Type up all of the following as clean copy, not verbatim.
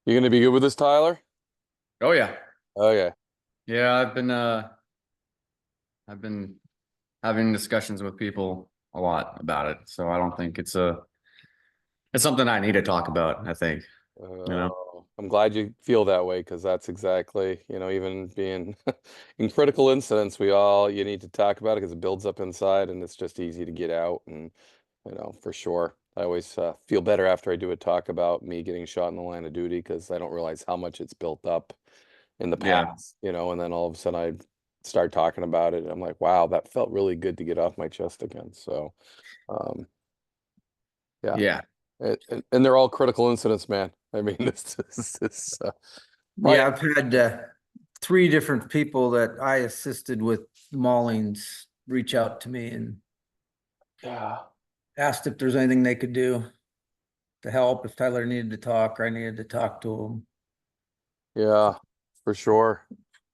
You gonna be good with this, Tyler? Oh yeah. Okay. Yeah, I've been having discussions with people a lot about it. So I don't think it's something I need to talk about, I think. You know? I'm glad you feel that way because that's exactly, even being in critical incidents, you need to talk about it because it builds up inside and it's just easy to get out. And, for sure, I always feel better after I do a talk about me getting shot in the line of duty because I don't realize how much it's built up in the Yeah. past, and then all of a sudden I start talking about it. And I'm like, wow, that felt really good to get off my chest again. So, um, yeah. Yeah. And they're all critical incidents, man. I mean, this probably, Yeah, I've had three different people that I assisted with Maulings reach out to me and yeah, asked if there's anything they could do to help, if Tyler needed to talk or I needed to talk to him. yeah, for sure,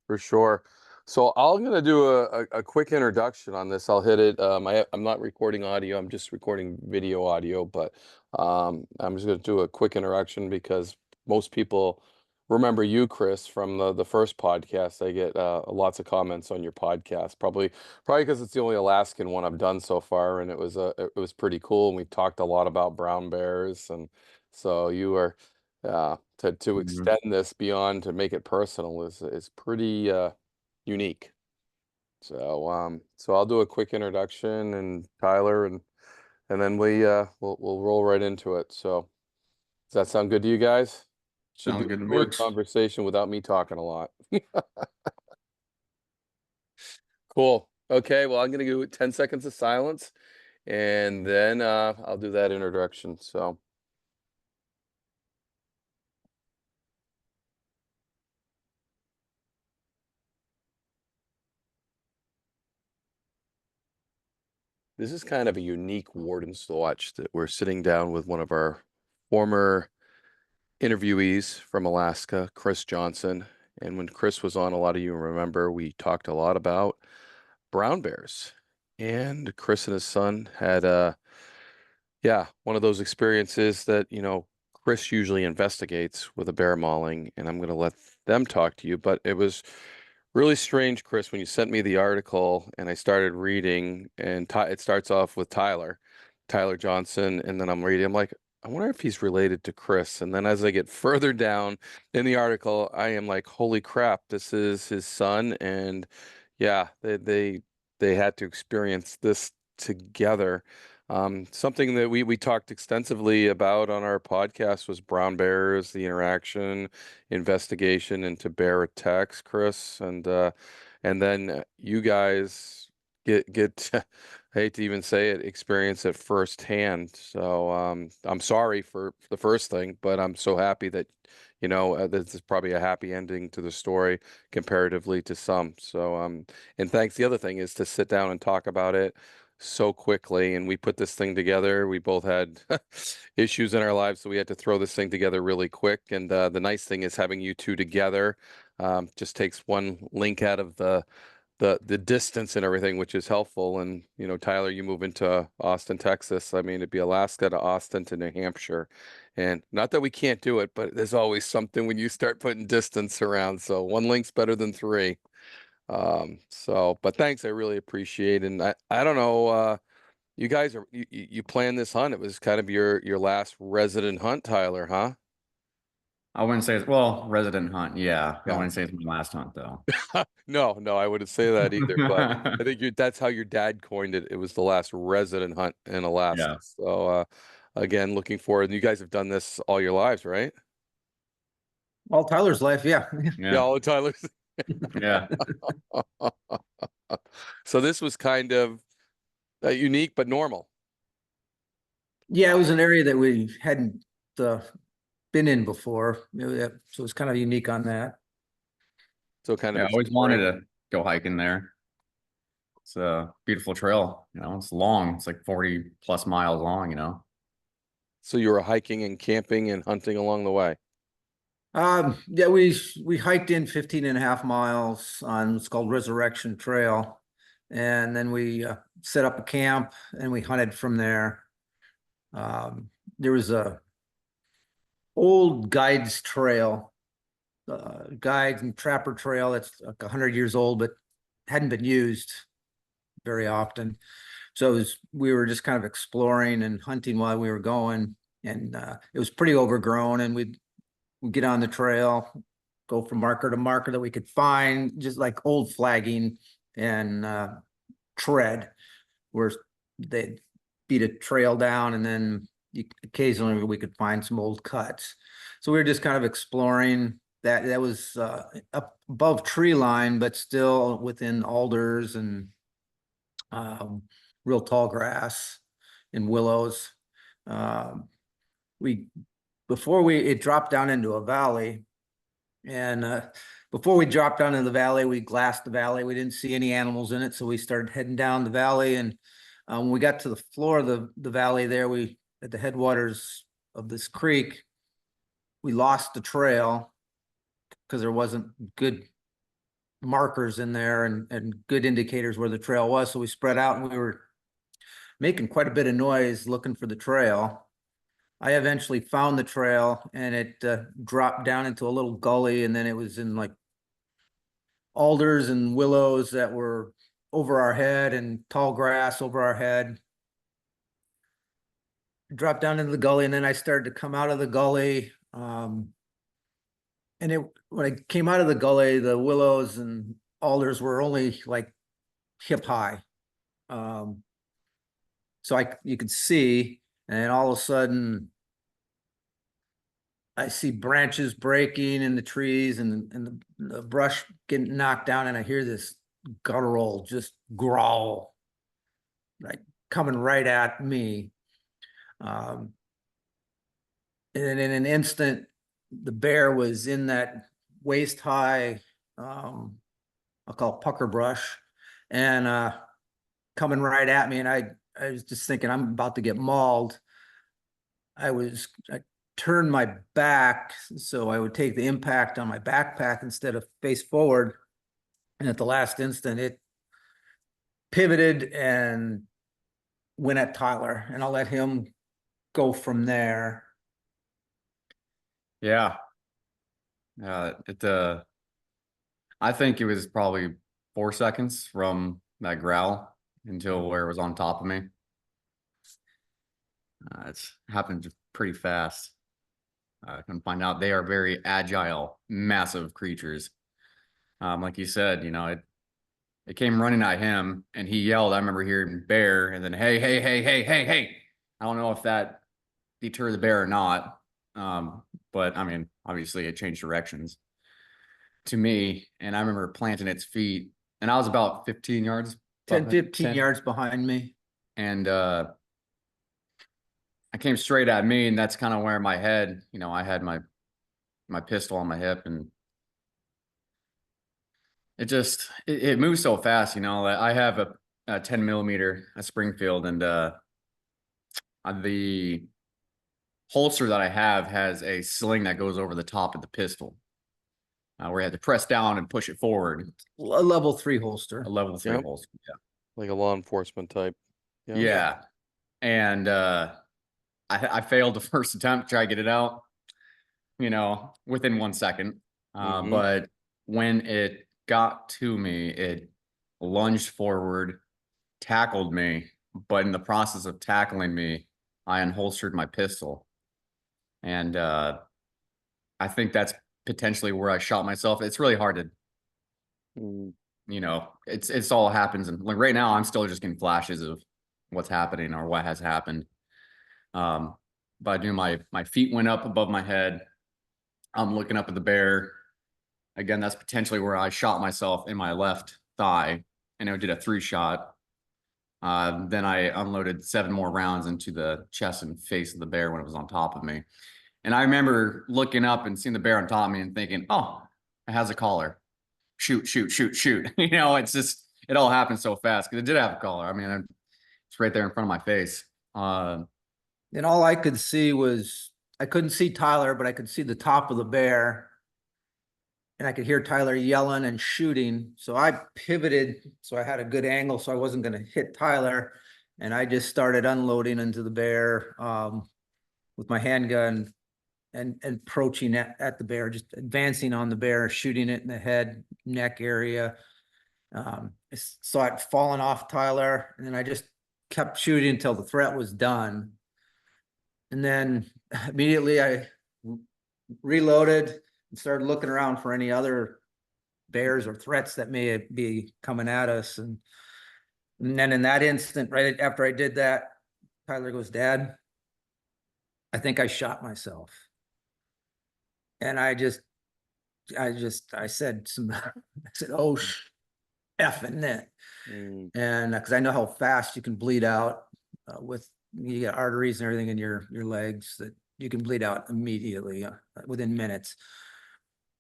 for sure. So I'm gonna do a quick introduction on this. I'll hit it. I'm not recording audio. I'm just recording video audio, but I'm just gonna do a quick introduction because most people remember you, Chris, from the first podcast. I get lots of comments on your podcast, probably because it's the only Alaskan one I've done so far, and it was pretty cool. And we talked a lot about brown bears, and so you were to Mhm. extend this beyond to make it personal is pretty unique. So I'll do a quick introduction and Tyler and then we'll roll right into it. So does that sound good to you guys? Should be Sounds a good. smooth Works. conversation without me talking a lot. Cool. Okay, well I'm gonna go 10 seconds of silence and then I'll do that introduction. So this is kind of a unique Warden's Watch that we're sitting down with one of our former interviewees from Alaska, Chris Johnson. And when Chris was on, a lot of you remember we talked a lot about brown bears. And Chris and his son had one of those experiences that, Chris usually investigates with a bear mauling, and I'm going to let them talk to you. But it was really strange, Chris, when you sent me the article and I started reading, and it starts off with Tyler Johnson, and then I'm reading, I'm like, I wonder if he's related to Chris. And then as I get further down in the article, I am like, holy crap, this is his son. And yeah, they had to experience this together. Something that we talked extensively about on our podcast was brown bears, the interaction, investigation into bear attacks, Chris, and then you guys get I hate to even say it, experience it firsthand. So I'm sorry for the first thing, but I'm so happy that this is probably a happy ending to the story comparatively to some. So and thanks. The other thing is to sit down and talk about it so quickly, and we put this thing together. We both had issues in our lives, so we had to throw this thing together really quick. And the nice thing is having you two together just takes one link out of the distance and everything, which is helpful. And Tyler, you move into Austin, Texas. I mean, it'd be Alaska to Austin to New Hampshire. And not that we can't do it, but there's always something when you start putting distance around. So one link's better than three. But thanks, I really appreciate it. And I don't know, you guys you planned this hunt. It was kind of your last resident hunt, Tyler, huh? I wouldn't say it's well, resident hunt. Yeah. I Yeah. wouldn't say it's my last hunt though. No, no, I wouldn't say that either, but I think that's how your dad coined it. It was the last resident hunt in Alaska. Yeah. So again, looking forward. And you guys have done this all your lives, right? All Tyler's life, yeah. Yeah, Yeah. all the Tyler's. Yeah. So this was kind of unique but normal. Yeah, it was an area that we hadn't uh, been in before. So it's kind of unique on that. So kind of Yeah. I always wanted exploring. to go hiking there. It's a beautiful trail. It's long. It's like 40 plus miles long. So you were hiking and camping and hunting along the way. Yeah, we hiked in 15 and a half miles on what's called Resurrection Trail. And then we set up a camp and we hunted from there. There was a old guides trail, guides and trapper trail that's like 100 years old, but hadn't been used very often. So we were just kind of exploring and hunting while we were going, and it was pretty overgrown. And we'd get on the trail, go from marker to marker that we could find, just like old flagging and tread, where they beat a trail down, and then occasionally we could find some old cuts. So we were just kind of exploring that. That was up above tree line, but still within alders and real tall grass and willows. We before it dropped down into a valley, and before we dropped down into the valley, we glassed the valley. We didn't see any animals in it, so we started heading down the valley. And when we got to the floor of the valley there, we at the headwaters of this creek, we lost the trail because there wasn't good markers in there and good indicators where the trail was. So we spread out, and we were making quite a bit of noise looking for the trail. I eventually found the trail, and it dropped down into a little gully, and then it was in like alders and willows that were over our head and tall grass over our head. Dropped down into the gully, and then I started to come out of the gully. And when I came out of the gully, the willows and alders were only like hip high. So you could see, and all of a sudden I see branches breaking in the trees, and the brush getting knocked down, and I hear this guttural just growl, like coming right at me. And in an instant, the bear was in that waist high, I'll call it pucker brush, and coming right at me. And I was just thinking, I'm about to get mauled. I turned my back so I would take the impact on my backpack instead of face forward. And at the last instant, it pivoted and went at Tyler, and I'll let him go from there. Yeah. I think it was probably 4 seconds from that growl until where it was on top of me. It's happened pretty fast. I can find out they are very agile, massive creatures. Like you said, it came running at him, and he yelled. I remember hearing bear, and then hey, hey, hey, hey, hey, hey. I don't know if that deterred the bear or not. But I mean, obviously it changed directions to me, and I remember planting its feet, and I was about 15 yards, 10-15 yards behind me. and I came straight at me, and that's kind of where my head, I had my pistol on my hip, and it moves so fast. I have a 10 millimeter, a Springfield, and the holster that I have has a sling that goes over the top of the pistol, where you have to press down and push it forward. A level 3 holster. A level 3 Yep. holster. Yeah. Like a law enforcement type. Yeah. And I failed the first attempt to try to get it out, within 1 second. But when it got to me, it lunged forward, tackled me. But in the process of tackling me, I unholstered my pistol. And I think that's potentially where I shot myself. It's really hard to, it's all happens. And like right now, I'm still just getting flashes of what's happening or what has happened. But I knew my feet went up above my head. I'm looking up at the bear. Again, that's potentially where I shot myself in my left thigh, and I did a 3-shot. Then I unloaded 7 more rounds into the chest and face of the bear when it was on top of me. And I remember looking up and seeing the bear on top of me and thinking, oh, it has a collar. Shoot, shoot, shoot, shoot. It's just, it all happened so fast because it did have a collar. I mean, it's right there in front of my face. And all I could see was, I couldn't see Tyler, but I could see the top of the bear. And I could hear Tyler yelling and shooting. So I pivoted, so I had a good angle, so I wasn't going to hit Tyler. And I just started unloading into the bear with my handgun. and approaching at the bear, just advancing on the bear, shooting it in the head, neck area. I saw it falling off Tyler, and then I just kept shooting until the threat was done. And then immediately I reloaded and started looking around for any other bears or threats that may be coming at us. And then in that instant, right after I did that, Tyler goes, "Dad, I think I shot myself." And I said "Oh, effing it." And because I know how fast you can bleed out with, you got arteries and everything in your legs that you can bleed out immediately within minutes.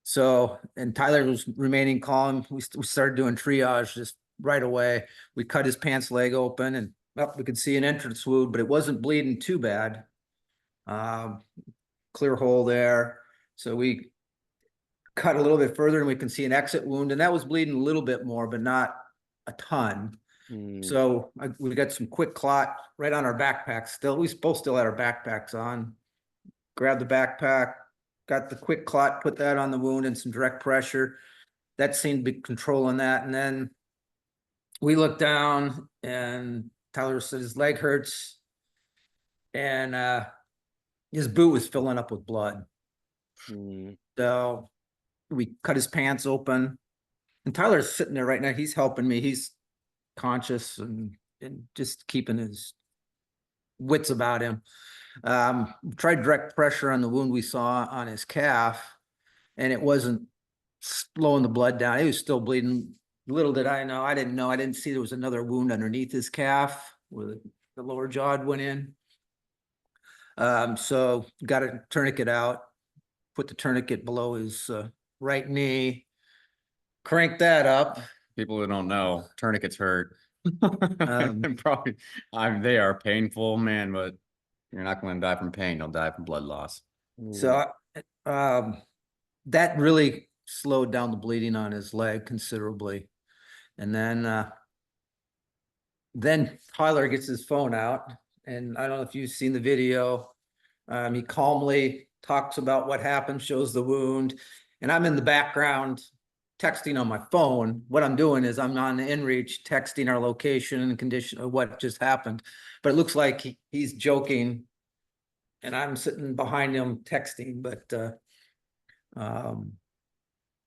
So, and Tyler was remaining calm. We started doing triage just right away. We cut his pants leg open, and we could see an entrance wound, but it wasn't bleeding too bad. Clear hole there. So we cut a little bit further and we can see an exit wound, and that was bleeding a little bit more, but not a ton. So we got some quick clot right on our backpacks still. We both still had our backpacks on. Grabbed the backpack, got the quick clot, put that on the wound and some direct pressure. That seemed to be controlling that. And then we looked down and Tyler said his leg hurts, and his boot was filling up with blood. So we cut his pants open, and Tyler's sitting there right now. He's helping me. He's conscious and just keeping his wits about him. Tried direct pressure on the wound we saw on his calf, and it wasn't slowing the blood down. He was still bleeding. Little did I know, I didn't see there was another wound underneath his calf where the lower jaw went in. So got a tourniquet out, put the tourniquet below his right knee, cranked that up. People who don't know, tourniquets hurt. Probably, they are painful, man, but you're not going to die from pain. You'll die from blood loss. So that really slowed down the bleeding on his leg considerably. And then Tyler gets his phone out, and I don't know if you've seen the video. He calmly talks about what happened, shows the wound, and I'm in the background texting on my phone. What I'm doing is I'm on the inReach texting our location and condition of what just happened. But it looks like he's joking, and I'm sitting behind him texting. But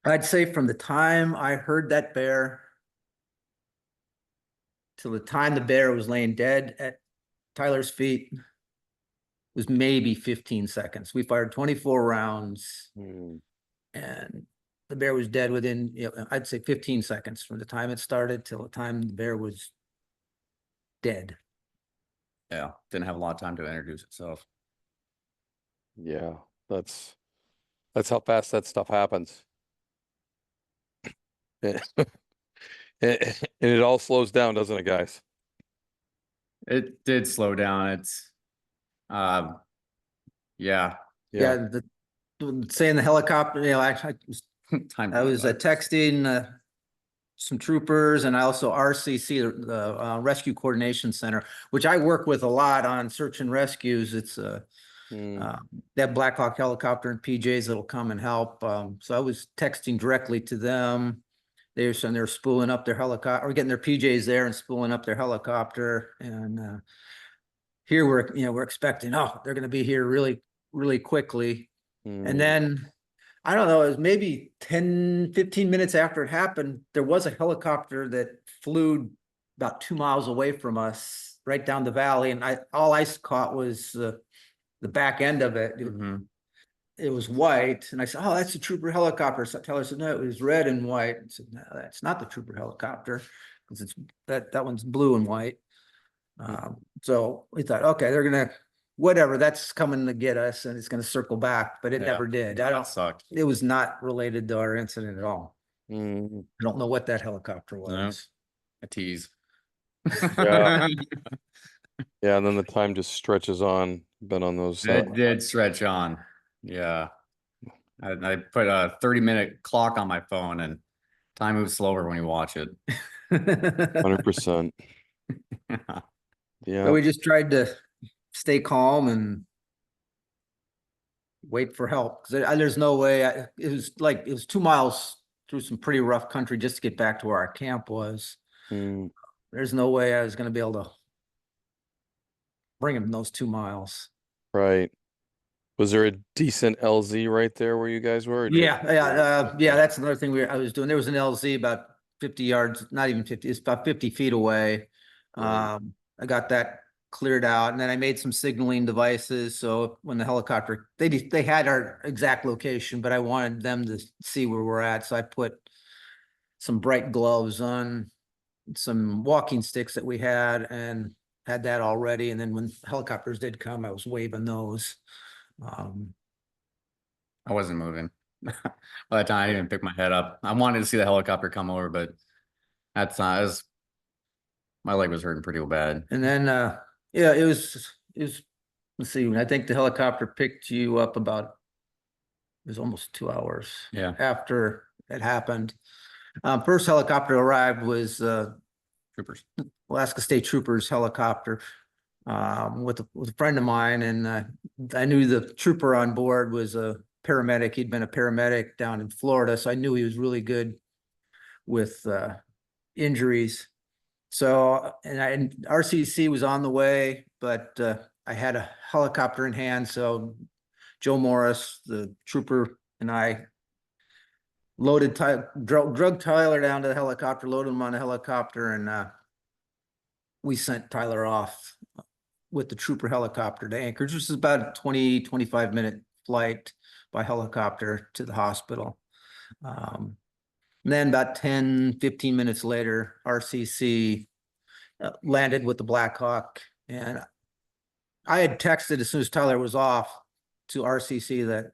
I'd say from the time I heard that bear till the time the bear was laying dead at Tyler's feet was maybe 15 seconds. We fired 24 rounds, and the bear was dead within, I'd say 15 seconds from the time it started till the time the bear was dead. Yeah, didn't have a lot of time to introduce itself. Yeah, that's how fast that stuff happens. And it all slows down, doesn't it, guys? It did slow down. It's, yeah. Saying the helicopter, I was texting some troopers, and I also RCC, the Rescue Coordination Center, which I work with a lot on search and rescues. It's that Black Hawk helicopter and PJs that'll come and help. So I was texting directly to them. They're spooling up their helicopter, or getting their PJs there and spooling up their helicopter. And here we're expecting, they're going to be here really, really quickly. And then I don't know, it was maybe 10, 15 minutes after it happened, there was a helicopter that flew about 2 miles away from us, right down the valley. And all I caught was the back end of it. It was white. And I said, "Oh, that's a trooper helicopter." So Tyler said, "No, it was red and white." I said, "No, that's not the trooper helicopter, because it's that one's blue and white." So we thought, okay, they're gonna, whatever, that's coming to get us, and it's gonna circle back, but it never did. Sucked. It was not related to our incident at all. I don't know what that helicopter was. No. A tease. Yeah. Yeah, and then the time just stretches on. Been on those. It did stretch on. Yeah. I put a 30-minute clock on my phone, and time moves slower when you watch it. 100%. Yeah. So we just tried to stay calm and wait for help. Cause there's no way, it was 2 miles through some pretty rough country just to get back to where our camp was. Mm, There's no way I was gonna be able to bring him those 2 miles. right. Was there a decent LZ right there where you guys were? Or did you have Yeah, that's another thing I was doing. There was an LZ about 50 yards, not even 50, it's about 50 feet away. Right. I got that cleared out, and then I made some signaling devices. So when the helicopter, they had our exact location, but I wanted them to see where we're at. So I put some bright gloves on, some walking sticks that we had that all ready. And then when helicopters did come, I was waving those. Um, I wasn't moving. By the time I didn't even pick my head up, I wanted to see the helicopter come over, but that's not, my leg was hurting pretty bad. And then, yeah, it was, let's see, I think the helicopter picked you up about, it was almost 2 hours. Yeah. After it happened. First helicopter arrived was, Troopers. Alaska State Troopers helicopter, with a friend of mine. And, I knew the trooper on board was a paramedic. He'd been a paramedic down in Florida. So I knew he was really good with, injuries. So, and RCC was on the way, but I had a helicopter in hand. So Joe Morris, the trooper, and I loaded, drug Tyler down to the helicopter, loaded him on the helicopter, and we sent Tyler off with the trooper helicopter to Anchorage, which is about a 25-minute flight by helicopter to the hospital. And then about 10-15 minutes later, RCC landed with the Black Hawk. And I had texted as soon as Tyler was off to RCC that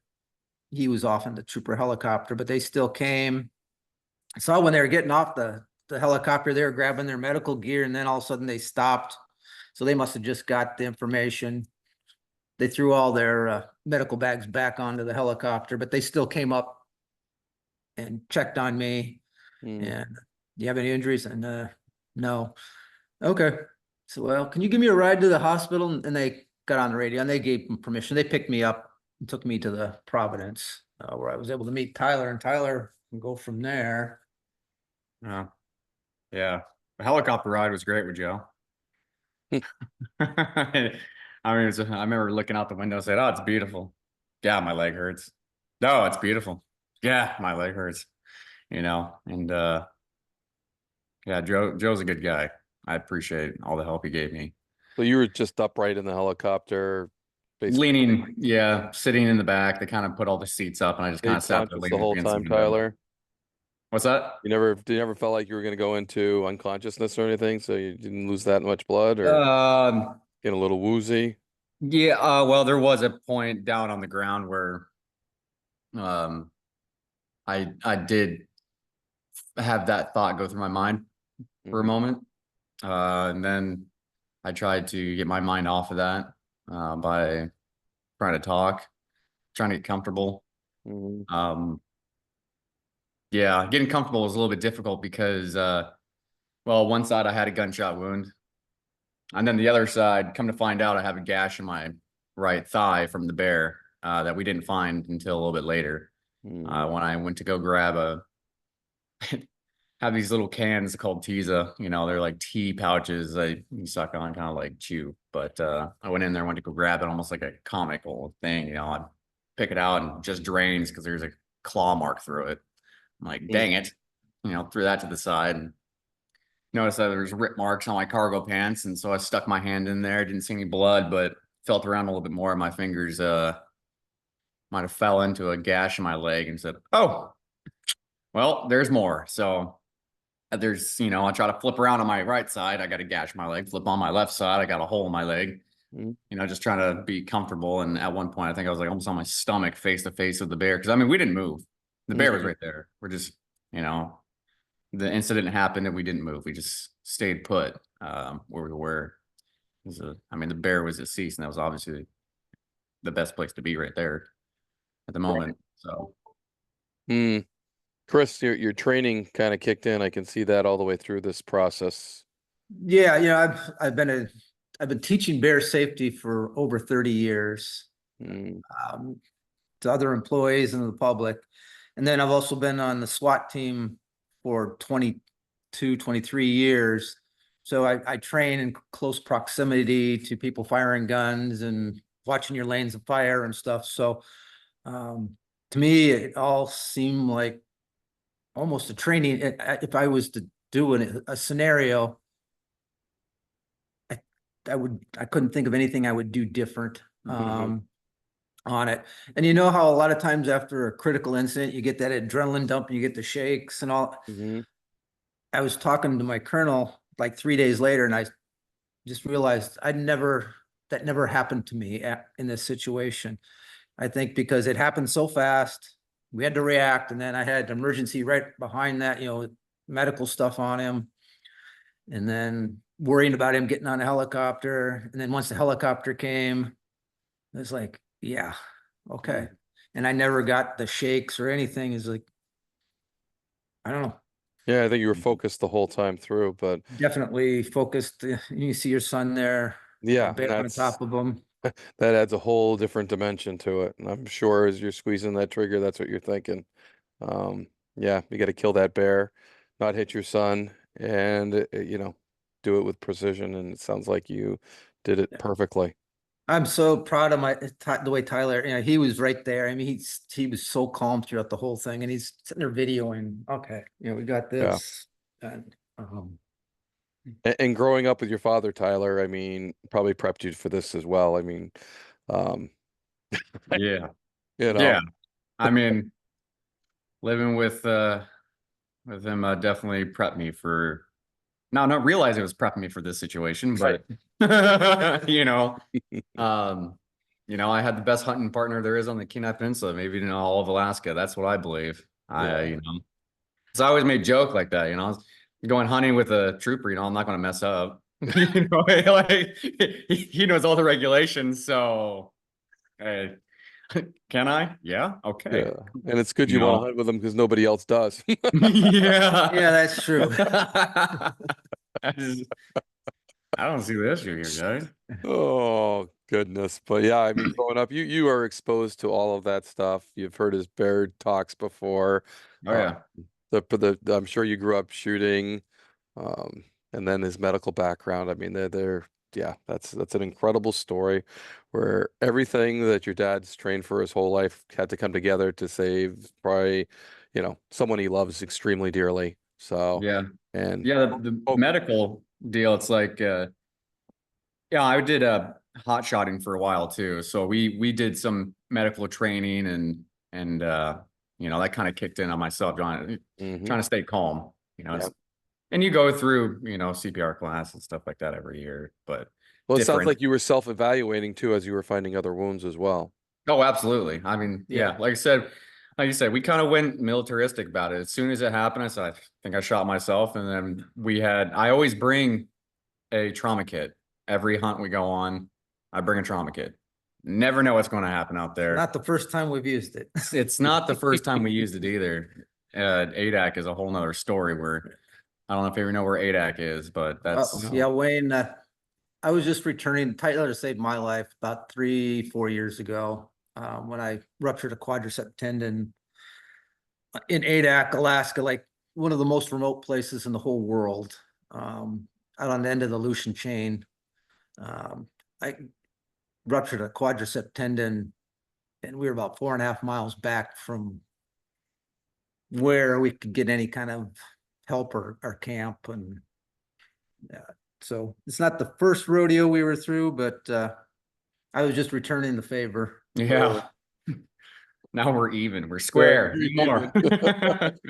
he was off in the trooper helicopter, but they still came. I saw when they were getting off the helicopter, they were grabbing their medical gear, and then all of a sudden they stopped. So they must have just got the information. They threw all their medical bags back onto the helicopter, but they still came up and checked on me. And do you have any injuries? And no. Okay. So, well, can you give me a ride to the hospital? And they got on the radio and they gave them permission. They picked me up and took me to the Providence, where I was able to meet Tyler, and Tyler can go from there. Yeah. Yeah. The helicopter ride was great with Joe. I mean, I remember looking out the window and saying, "Oh, it's beautiful." Yeah, my leg hurts. No, it's beautiful. Yeah, my leg hurts. And yeah, Joe's a good guy. I appreciate all the help he gave me. So you were just upright in the helicopter, basically Leaning, yeah, sitting in the back. They kind of put all the seats up, and I just kind stayed of sat there conscious the leaning whole against the time, window. Tyler. What's that? You never felt like you were going to go into unconsciousness or anything, so you didn't lose that much blood or get a little woozy? Yeah, well, there was a point down on the ground where I did have that thought go through my mind for a moment. And then I tried to get my mind off of that by trying to talk, trying to get comfortable. Yeah, getting comfortable was a little bit difficult because well, one side I had a gunshot wound, and then the other side, come to find out, I have a gash in my right thigh from the bear that we didn't find until a little bit later. When I went to go grab have these little cans called Tisa, they're like tea pouches that you suck on, kind of like chew. But I went in there, went to go grab it, almost like a comical thing. I pick it out and it just drains because there's a claw mark through it. I'm like, dang it, threw that to the side and noticed that there's rip marks on my cargo pants. And so I stuck my hand in there, didn't see any blood, but felt around a little bit more. My fingers might have fell into a gash in my leg and said, "Oh, well, there's more." So there's, I try to flip around on my right side. I got a gash in my leg, flip on my left side. I got a hole in my leg, just trying to be comfortable. And at one point, I think I was like almost on my stomach, face to face with the bear. Cause I mean, we didn't move. The bear was right there. We're just, the incident happened and we didn't move. We just stayed put where we were. The bear was deceased, and that was obviously the best place to be right there at the moment. So. Chris, your training kind of kicked in. I can see that all the way through this process. Yeah, I've been teaching bear safety for over 30 years. to other employees and the public. And then I've also been on the SWAT team for 22, 23 years. So I train in close proximity to people firing guns and watching your lanes of fire and stuff. So to me, it all seemed like almost a training. If I was to do a scenario, I couldn't think of anything I would do different on it. And you know how a lot of times after a critical incident, you get that adrenaline dump and you get the shakes and all. I was talking to my colonel like 3 days later, and I just realized that never happened to me in this situation. I think because it happened so fast, we had to react, and then I had emergency right behind that, medical stuff on him, and then worrying about him getting on a helicopter. And then once the helicopter came, it was like, yeah, okay. And I never got the shakes or anything. It's like, I don't know. Yeah, I think you were focused the whole time through, but Definitely focused. You see your son there, yeah, bear on top of him. that adds a whole different dimension to it. And I'm sure as you're squeezing that trigger, that's what you're thinking. Yeah, you got to kill that bear, not hit your son, and do it with precision. And it sounds like you did it perfectly. I'm so proud of the way Tyler, he was right there. I mean, he was so calm throughout the whole thing, and he's sitting there videoing. Okay, we got this. And And growing up with your father, Tyler, I mean, probably prepped you for this as well. I mean, um, Yeah. you know, Yeah. I mean, living with him definitely prepped me for, now not realizing it was prepping me for this situation, but I had the best hunting partner there is on the Kenai Peninsula, maybe in all of Alaska. That's what I believe. So I always made joke like that, going hunting with a trooper, I'm not going to mess up. Like he knows all the regulations. So, hey, can I? Yeah. Okay. yeah. And it's good you want to hunt with them because nobody else does. Yeah. yeah, that's true. I don't see the issue here, guys. Oh goodness. But yeah, I mean, growing up, you are exposed to all of that stuff. You've heard his bear talks before. Oh yeah. I'm sure you grew up shooting, and then his medical background. I mean, yeah, that's an incredible story where everything that your dad's trained for his whole life had to come together to save probably, someone he loves extremely dearly. So Yeah. and Yeah, the medical deal, it's like I did hot shotting for a while too. So we did some medical training and that kind of kicked in on myself, trying to stay calm, Yep. and you go through, CPR class and stuff like that every year, but Well, it sounds different. like you were self-evaluating too as you were finding other wounds as well. Oh, absolutely. I mean, yeah, like you said, we kind of went militaristic about it. As soon as it happened, I said, I think I shot myself. And then I always bring a trauma kit. Every hunt we go on, I bring a trauma kit. Never know what's going to happen out there. Not the first time we've used it. It's not the first time we used it either. ADAC is a whole nother story where I don't know if you ever know where ADAC is, but that's yeah, Wayne, I was just returning. Tyler saved my life about 3-4 years ago when I ruptured a quadricep tendon in ADAC, Alaska, like one of the most remote places in the whole world, out on the end of the Aleutian chain. I ruptured a quadricep tendon, and we were about 4.5 miles back from where we could get any kind of help or camp. And so it's not the first rodeo we were through, but I was just returning the favor. yeah. Now we're even. We're square. No more.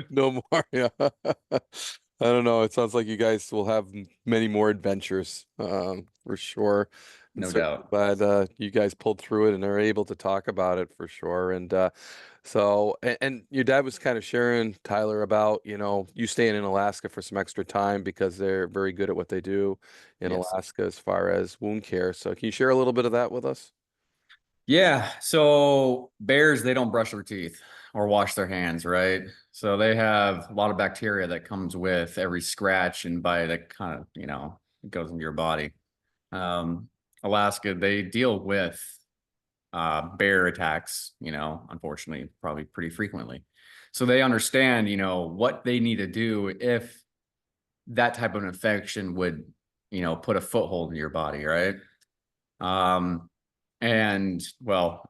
No more. Yeah. I don't know. It sounds like you guys will have many more adventures, for sure. No doubt. But you guys pulled through it and are able to talk about it for sure. And and your dad was kind of sharing, Tyler, about, you staying in Alaska for some extra time because they're very good at what they do in Alaska as far as wound care. So can you share a little bit of that with us? Yeah. So bears, they don't brush their teeth or wash their hands, right? So they have a lot of bacteria that comes with every scratch and bite that kind of, it goes into your body. Alaska, they deal with bear attacks, you know, unfortunately, probably pretty frequently. So they understand, you know, what they need to do if that type of infection would, you know, put a foothold in your body, right? Um, and well,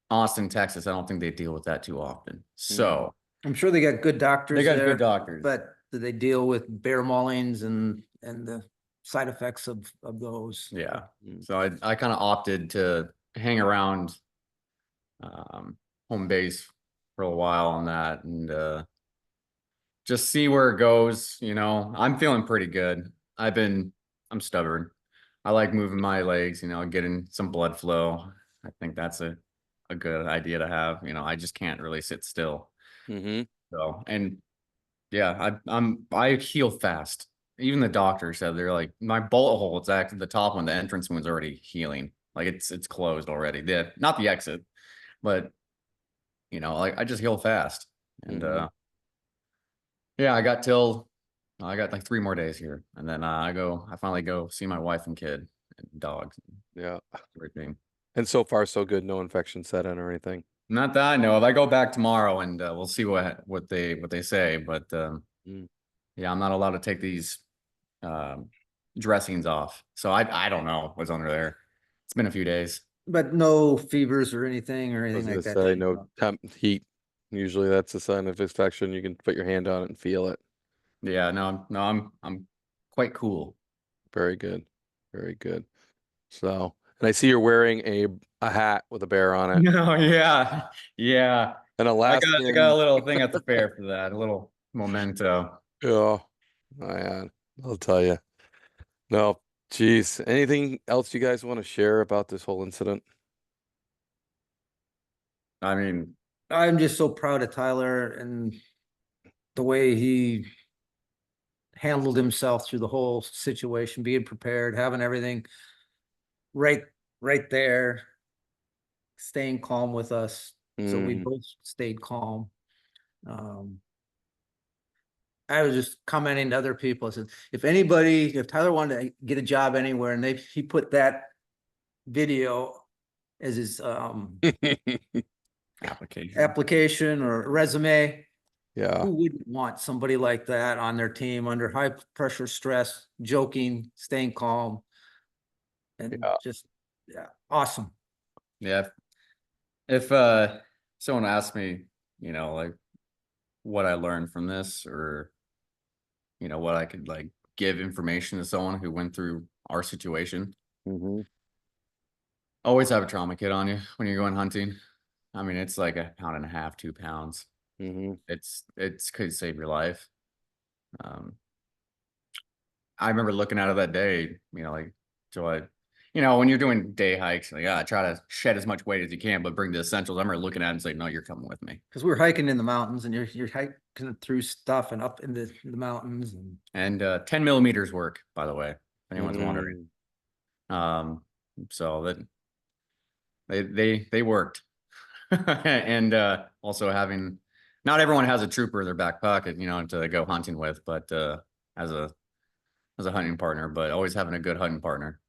Austin, Texas, I don't think they deal with that too often. So I'm sure they got good they doctors got there, good doctors. but do they deal with bear maulings and the side effects of those? Yeah. Mm. So I kind of opted to hang around home base for a while on that and just see where it goes. You know, I'm feeling pretty good. I'm stubborn. I like moving my legs, you know, getting some blood flow. I think that's a good idea to have. You know, I just can't really sit still. Mm-hmm. So, and yeah, I heal fast. Even the doctor said they're like my bullet hole. It's actually the top one. The entrance wound's already healing. Like it's closed already. Not the exit, but you know, like I just heal fast. And Mm-hmm. yeah, I got like 3 more days here, and then I finally go see my wife and kid and dogs, Yeah. everything. And so far, so good. No infection set in or anything. Not that I know of. I go back tomorrow, and we'll see what they say. But Mm. yeah, I'm not allowed to take these um, dressings off, so I don't know what's under there. It's been a few days. But no fevers or anything I was like gonna that. say no temp heat. Usually that's a sign of infection. You can put your hand on it and feel it. Yeah, no, I'm quite cool. Very good. Very good. So, and I see you're wearing a hat with a bear on it. No, yeah, yeah. An I got a Alaskan. little thing at the fair for that, a little memento. Yeah. Man, I'll tell you. No, geez. Anything else you guys want to share about this whole incident? I mean, I'm just so proud of Tyler and the way he handled himself through the whole situation, being prepared, having everything right right there, staying calm with us. So we Mm, both stayed calm. Um, I was just commenting to other people. I said, if Tyler wanted to get a job anywhere and he put that video as his application. application or resume, yeah. who wouldn't want somebody like that on their team under high pressure stress, joking, staying calm, and Yeah. just yeah, awesome. Yeah. If someone asked me, you know, like what I learned from this or, you know, what I could like give information to someone who went through our situation, Mm-hmm. always have a trauma kit on you when you're going hunting. I mean, it's like a pound and a half, 2 pounds. Mm-hmm. It's could save your life. Um, I remember looking at it that day, you know, like, so I, you know, when you're doing day hikes, like, try to shed as much weight as you can, but bring the essentials. I remember looking at it and saying, no, you're coming with me. Because we're hiking in the mountains and you're hiking through stuff and up in the mountains And 10 millimeters work, by the way, if anyone's wondering. Mm. So that they worked. And also having, not everyone has a trooper in their back pocket, you know, to go hunting with, but as a as a hunting partner, but always having a good hunting partner,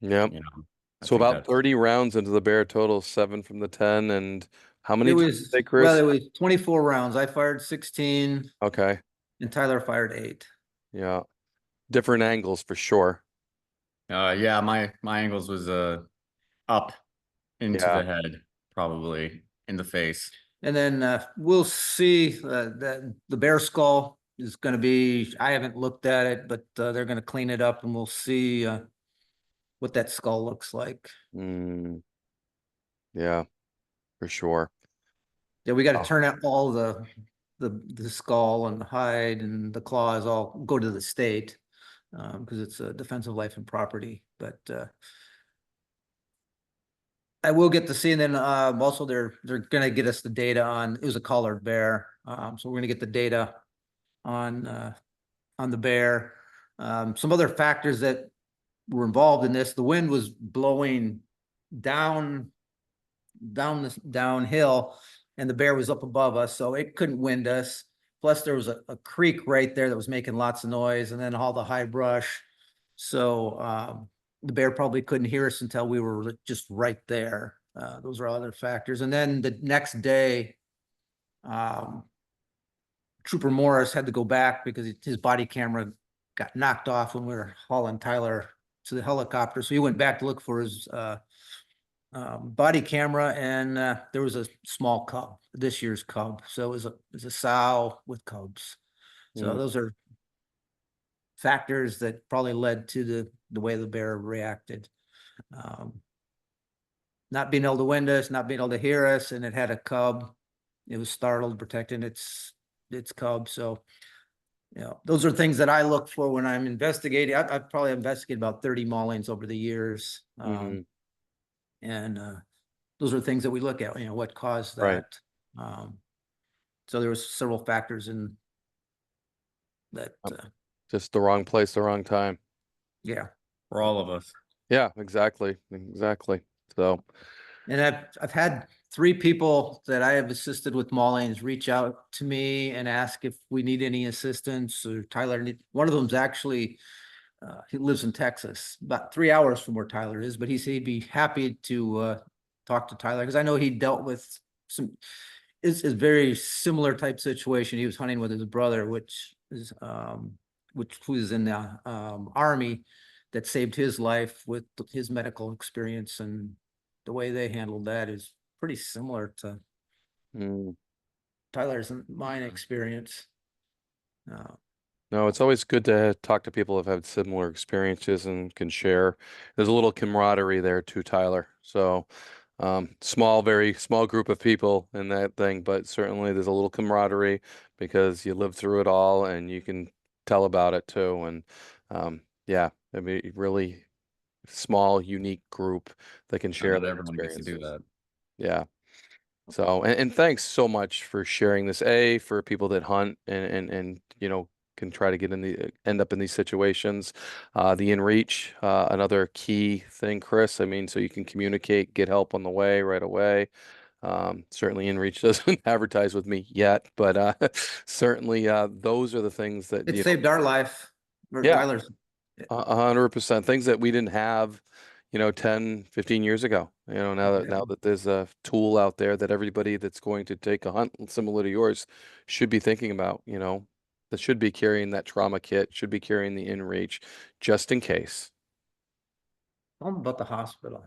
Yep. you know, I So think about that 30 rounds into the bear total, 7 from the 10. And how many it did you was say, Chris? it was 24 rounds. I fired 16 Okay. and Tyler fired 8. Yeah. Different angles for sure. yeah, my angles was up into Yeah. the head, probably in the face. And then we'll see that the bear skull is going to be, I haven't looked at it, but they're going to clean it up and we'll see what that skull looks like. Mm, yeah, for sure. Yeah, we got to Oh. turn out all the skull and the hide and the claws all go to the state because it's a defense of life and property. But I will get to see, and then also they're gonna get us the data on, it was a collared bear. So we're gonna get the data on the bear. Some other factors that were involved in this, the wind was blowing down this downhill and the bear was up above us, so it couldn't wind us. Plus there was a creek right there that was making lots of noise and then all the high brush. So the bear probably couldn't hear us until we were just right there. Those are other factors. And then the next day, Trooper Morris had to go back because his body camera got knocked off when we were hauling Tyler to the helicopter. So he went back to look for his body camera, and there was a small cub, this year's cub. So it was a sow with cubs. So Mm. those are factors that probably led to the way the bear reacted. Not being able to wind us, not being able to hear us, and it had a cub. It was startled, protecting its cub. So, those are things that I look for when I'm investigating. I've probably investigated about 30 maulings over the years. And those are things that we look at, what caused Right. that. So there was several factors in that. Just the wrong place, the wrong time. Yeah. For all of us. Yeah, exactly. So, And I've had 3 people that I have assisted with maulings reach out to me and ask if we need any assistance, or Tyler. One of them's actually, he lives in Texas, about 3 hours from where Tyler is, but he said he'd be happy to talk to Tyler, because I know he dealt with it's a very similar type situation. He was hunting with his brother, which was in the Army, that saved his life with his medical experience, and the way they handled that is pretty similar to Tyler's and mine experience. No, it's always good to talk to people who've had similar experiences and can share. There's a little camaraderie there too, Tyler. So, very small group of people in that thing, but certainly there's a little camaraderie because you lived through it all and you can tell about it too. And yeah, I mean, really small, unique group that can share Not their everyone gets to do experiences. that. Yeah. So, and thanks so much for sharing this, for people that hunt and can try to end up in these situations. The inReach, another key thing, Chris. I mean, so you can communicate, get help on the way right away. Certainly inReach doesn't advertise with me yet, but certainly those are the things that It saved our life, or yeah, Tyler's. 100% things that we didn't have 10, 15 years ago. Now that there's a tool out there that everybody that's going to take a hunt similar to yours should be thinking about, that should be carrying that trauma kit, should be carrying the inReach just in case. Tell them about the hospital,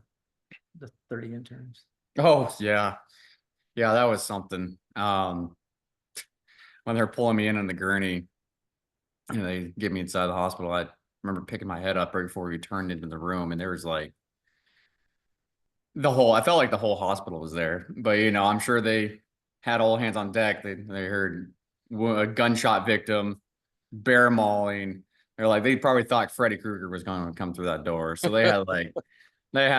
the 30 interns. Oh, yeah. Yeah, that was something. When they're pulling me in on the gurney, they get me inside the hospital. I remember picking my head up right before we turned into the room, and there was like I felt like the whole hospital was there. But I'm sure they had all hands on deck. They heard a gunshot victim, bear mauling. They probably thought Freddy Krueger was going to come through that door. So they had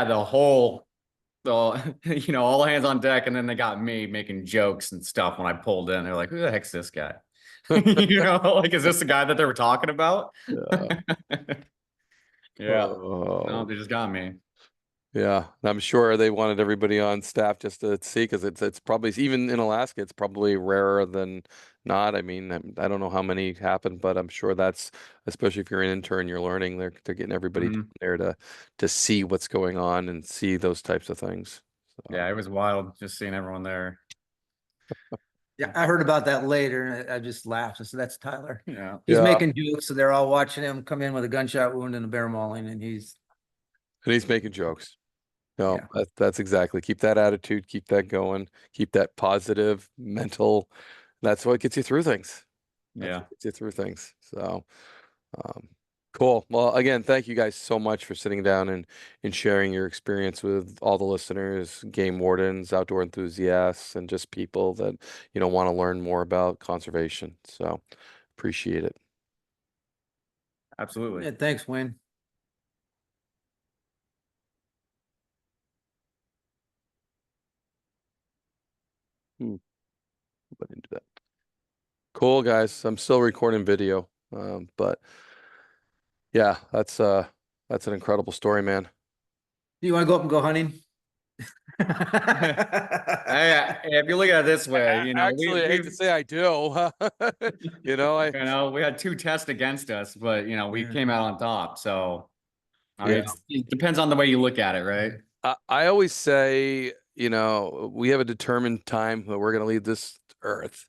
the whole all hands on deck, and then they got me making jokes and stuff when I pulled in. They're like, "Who the heck's this guy?" Is this the guy that they were talking about? Yeah. No, they just got me. Yeah, I'm sure they wanted everybody on staff just to see, because it's probably, even in Alaska, it's probably rarer than not. I mean, I don't know how many happen, but I'm sure that's, especially if you're an intern, you're learning. They're getting everybody down there to see what's going on and see those types of things. So. Yeah, it was wild just seeing everyone there. Yeah, I heard about that later, and I just laughed. I said, "That's Tyler." Yeah, He's making jokes, so they're all watching him come in with a gunshot wound and a bear mauling, and he's making jokes. No, yeah. that's exactly. Keep that attitude, keep that going, keep that positive mental. That's what gets you through things. Yeah. Gets you through things. So, cool. Well, again, thank you guys so much for sitting down and sharing your experience with all the listeners, game wardens, outdoor enthusiasts, and just people that, want to learn more about conservation. So appreciate it. Absolutely. Yeah, thanks, Wayne. But into that. Cool, guys. I'm still recording video, but yeah, that's an incredible story, man. Do you want to go up and go hunting? If you look at it this way, Actually, I hate to say I do. we had 2 tests against us, but we came out on top. So Yeah. it depends on the way you look at it, right? I always say, you know, we have a determined time that we're going to leave this earth.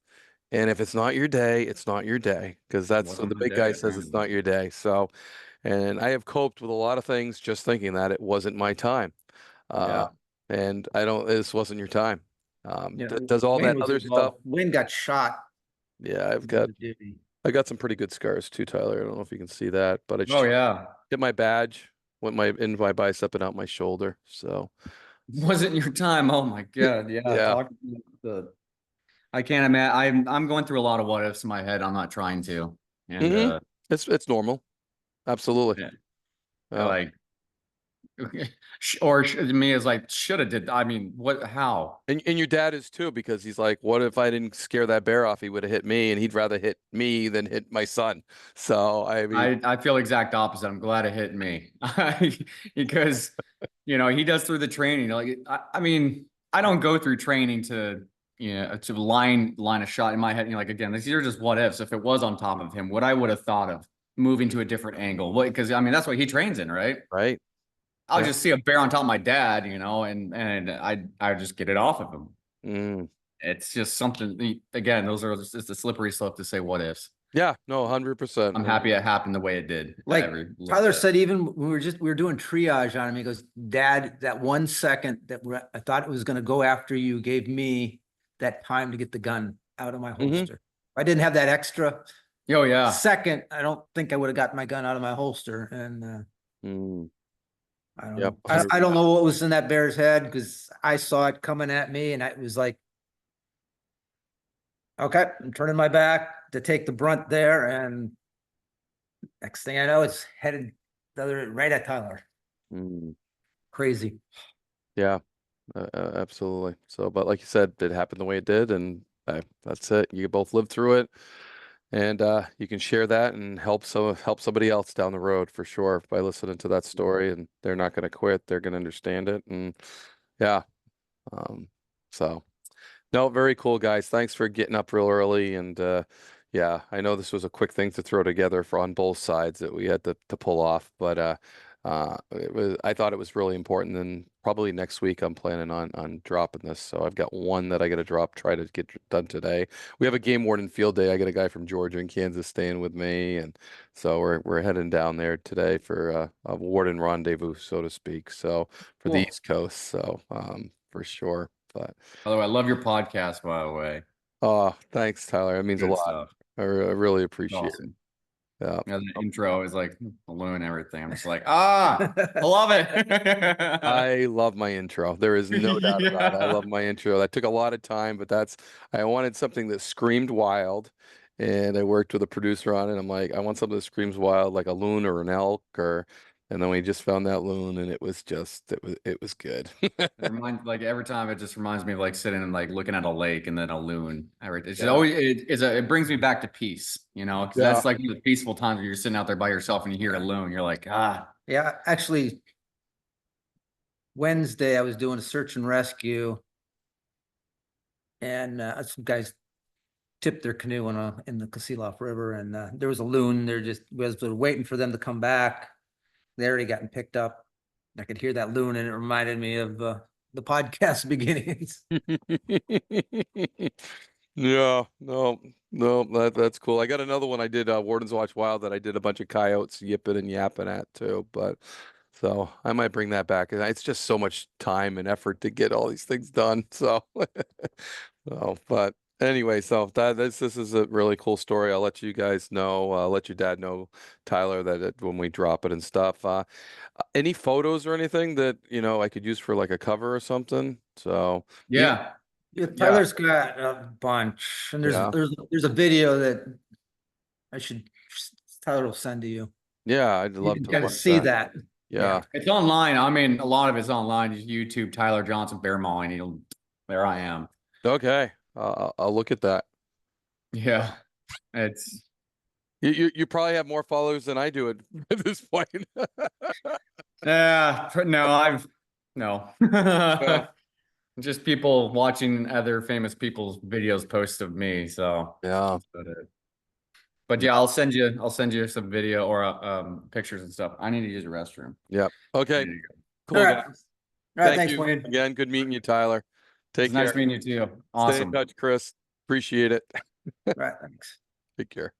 And if it's not your day, it's not your day, because that's what Wasn't the my big guy day, says, it's apparently. not your day. So, and I have coped with a lot of things just thinking that it wasn't my time. Uh, Yeah. and I don't, this wasn't your time. Yeah, Does all Wayne that was other stuff. involved. Wayne got shot. Yeah, In duty. I got some pretty good scars too, Tyler. I don't know if you can see that, but I Oh just yeah. hit my badge, went in my bicep and out my shoulder. So, Wasn't your time. Oh my God. Yeah. yeah. Talk about the I can't imagine. I'm going through a lot of what ifs in my head. I'm not trying to. And Hmm. It's normal. Absolutely. yeah, Yeah. like or me is like should have did. I mean, what how? And your dad is too, because he's like, what if I didn't scare that bear off? He would have hit me, and he'd rather hit me than hit my son. So I mean, I feel exact opposite. I'm glad it hit me. Because he does through the training. Like I mean, I don't go through training to to line a shot in my head. Like again, these are just what ifs. If it was on top of him, what I would have thought of moving to a different angle. What because I mean that's what he trains in, right? right? I'll Yeah. just see a bear on top of my dad, and I just get it off of him. Mm. It's just something. Again, those are just the slippery slope to say what ifs. Yeah. No, 100%. I'm happy it happened the way it did. Like Every little Tyler bit. said, even we were doing triage on him. He goes, Dad, that 1 second that I thought it was going to go after you gave me that time to get the gun out of my Hmm. holster. If I didn't have that extra Oh yeah. second, I don't think I would have gotten my gun out of my holster. And Mm. I don't Yep. know. I 100%. don't know what was in that bear's head because I saw it coming at me and I was like, okay, I'm turning my back to take the brunt there. And next thing I know, it's headed the other right at Tyler. Mm. Crazy. Yeah. Absolutely. So, but like you said, it happened the way it did, and that's it. You both lived through it, and you can share that and help somebody else down the road for sure by listening to that story. And they're not going to quit; they're going to understand it, and yeah. Um, so. No, very cool, guys. Thanks for getting up real early. And yeah, I know this was a quick thing to throw together for on both sides that we had to pull off, but I thought it was really important. And probably next week I'm planning on dropping this. So I've got one that I got to drop, try to get done today. We have a game warden field day. I got a guy from Georgia and Kansas staying with me, and so we're heading down there today for a warden rendezvous, so to speak. So for the Cool. East Coast. So for sure. But By the way, I love your podcast, by the way. oh, thanks, Tyler. It means a Good lot. stuff. I really It's appreciate it. awesome. Yeah. Yeah, the intro is like balloon and everything. I'm just like, I love it. I love my intro. There is no doubt about it. I Yeah. love my intro. That took a lot of time, but I wanted something that screamed wild. And I worked with a producer on it. I'm like, I want something that screams wild, like a loon or an elk, and then we just found that loon, and it was good. It reminds like every time it just reminds me of like sitting and like looking at a lake and then a loon. It's just Yeah. always it brings me back to peace, because Yeah. that's like the peaceful times where you're sitting out there by yourself and you hear a loon. You're like, ah, Yeah, actually, Wednesday I was doing a search and rescue, and some guys tipped their canoe in the Kasilof River, and there was a loon. We were waiting for them to come back. They already gotten picked up. I could hear that loon, and it reminded me of the podcast beginnings. Yeah, no, no, that's cool. I got another one I did Warden's Watch Wild that I did a bunch of coyotes yipping and yapping at too, but so I might bring that back. It's just so much time and effort to get all these things done. So so but anyway, so this is a really cool story. I'll let you guys know, let your dad know, Tyler, that when we drop it and stuff. Any photos or anything that I could use for like a cover or something? So even yeah, Yeah, yeah. Tyler's got a bunch, and yeah. there's a video that I should Tyler will send to you. Yeah, I'd You love can to kind of watch see that. that. Yeah. It's online. I mean, a lot of it's online. Just YouTube Tyler Johnson bear mauling. There I am. Okay. I'll look at that. Yeah, it's You probably have more followers than I do at this point. yeah. No, no. Yeah. Just people watching other famous people's videos post of me. So Yeah. that's about it. But yeah, I'll send you some video or pictures and stuff. I need to use the restroom. Yeah. I Okay. need to go. All Cool, right. guys. All right, Thank thanks, you Wayne. again. Good meeting you, Tyler. Take It's nice care. meeting you too. Stay in Awesome. touch, Chris. Appreciate it. Right, thanks. Take care.